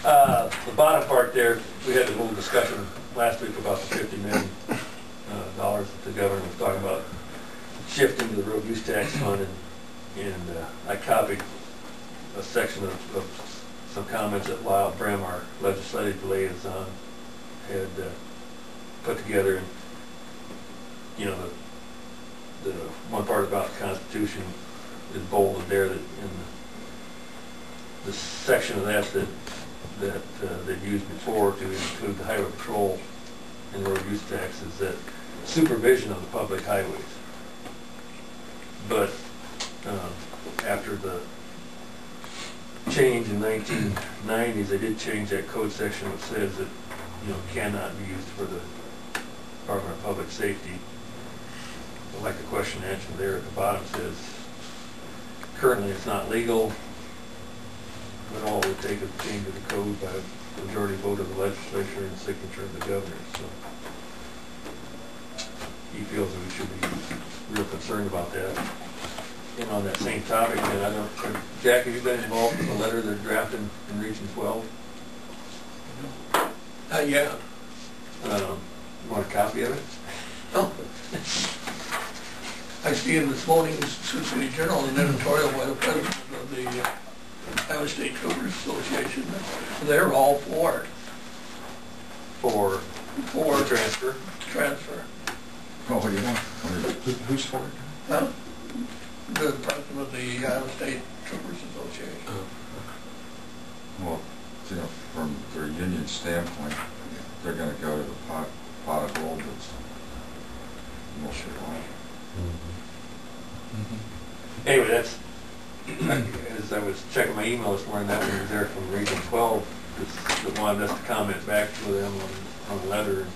The bottom part there, we had a little discussion last week about the $50 million that the governor was talking about shifting to the road use tax fund, and I copied a section of some comments that Lyle Brem, our legislative liaison, had put together. And you know, the one part about the Constitution is bolded there, that in the section of that they've used before to include the highway patrol and road use taxes, that supervision of the public highways. But after the change in 1990s, they did change that code section which says that, you know, cannot be used for the Department of Public Safety. But like the question answered there at the bottom says, currently it's not legal, but all it would take is a change of the code by a majority vote of the legislature and signature of the governor. So he feels that we should be real concerned about that. And on that same topic, and I don't, Jack, have you been involved in the letter they're drafting in Region 12? Yeah. You want a copy of it? Oh. I see in this morning's Sioux City Journal an editorial by the president of the Iowa State Troopers Association. They're all for it. For the transfer? Transfer. Oh, what do you want? Who's for it? Huh? The president of the Iowa State Troopers Association. Oh. Well, you know, from their union standpoint, they're going to go to the pot of gold that's mostly wrong. Anyway, that's, as I was checking my email this morning, that one was there from Region 12, that wanted us to comment back to them on the letter.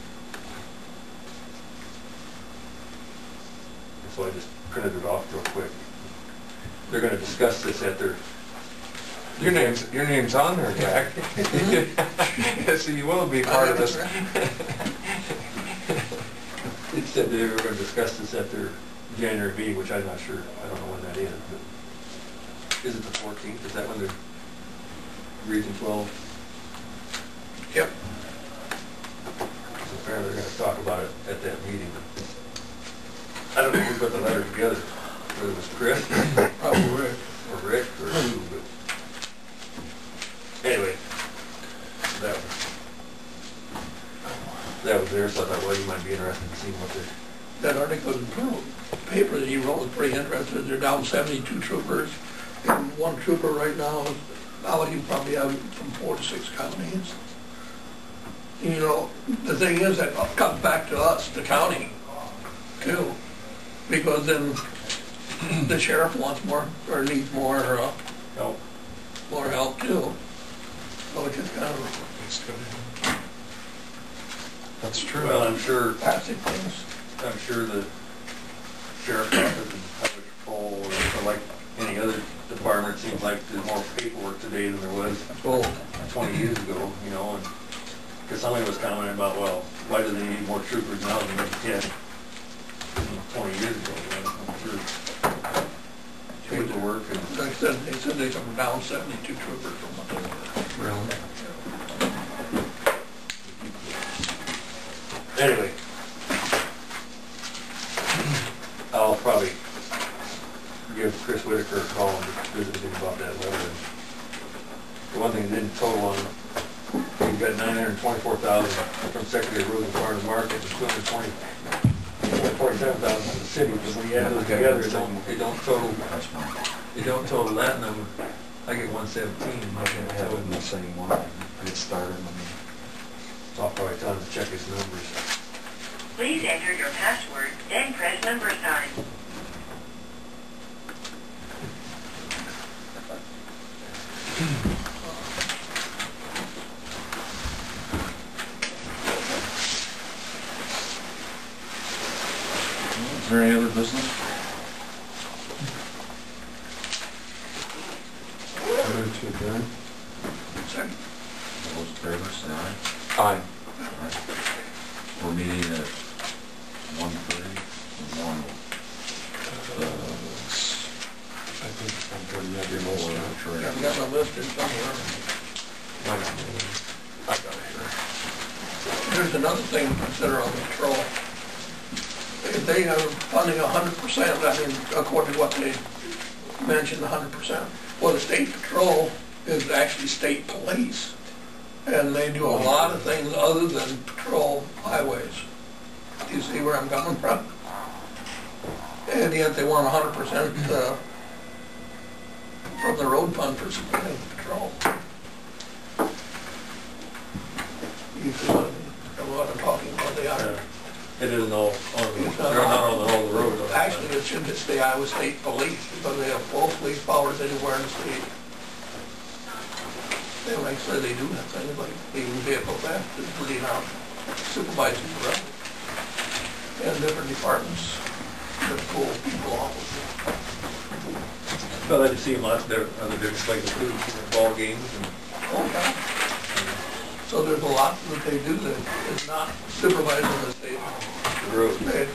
And so I just printed it off real quick. They're going to discuss this at their... Your name's on there, Jack. So you will be part of this. It said they were going to discuss this at their January meeting, which I'm not sure. I don't know when that is. But is it the 14th? Is that when they're Region 12? Yep. So apparently they're going to talk about it at that meeting. I don't know who put the letter together. Whether it was Chris, Probably Rick, or Rick, or who. But anyway, that was there. So I thought, well, you might be interested in seeing what they. that article in the paper that he wrote was pretty interesting. They're down 72 troopers, and one trooper right now, you probably have from 4 to 6 counties. You know, the thing is that comes back to us, the county, too, because then the sheriff wants more, or needs more help. More help too. So it's just kind of That's true. Well, I'm sure. classic things. I'm sure the sheriff's office and highway patrol, or like any other department, it seems like there's more paperwork today than there was 20 years ago, you know, and because somebody was commenting about, well, why do they need more troopers now than they had 20 years ago? You know? I'm sure paperwork and... Like I said, they said they were down 72 troopers from what they were. Really? Anyway, I'll probably give Chris Whitaker a call and visit with him about that letter. The one thing that didn't total on, we've got $924,000 from Secretary of Roads and Farm and Market and $247,000 from the city. But when you add those together, it don't total that number. I get 117. I have it in the same one. It started. So I'll probably tell him to check his numbers. Please enter your password, then press number sign. Is there any other business? Move to adjourn. Second. All those in favor, say aye. Aye. Aye. We're meeting at 1:30 and 1. I think I'm going to have your list. I've got my list in somewhere. Why not? I got it here. Here's another thing to consider on the patrol. If they are funding 100%, I mean, according to what they mentioned, 100%. Well, the state patrol is actually state police, and they do a lot of things other than patrol highways. Do you see where I'm coming from? And yet they want 100% from the road fund for civilian patrol. You see what I'm talking about? They are. It isn't all on the, they're not on all the roads. Actually, it should just say Iowa State Police, because they have full police powers anywhere in the state. They make sure they do that thing, like even vehicle theft is pretty now supervising the rest. And different departments that pull people off of Well, I just see them lots of other different places too, ball games and. Okay. So there's a lot that they do that is not supervising the state. The road. They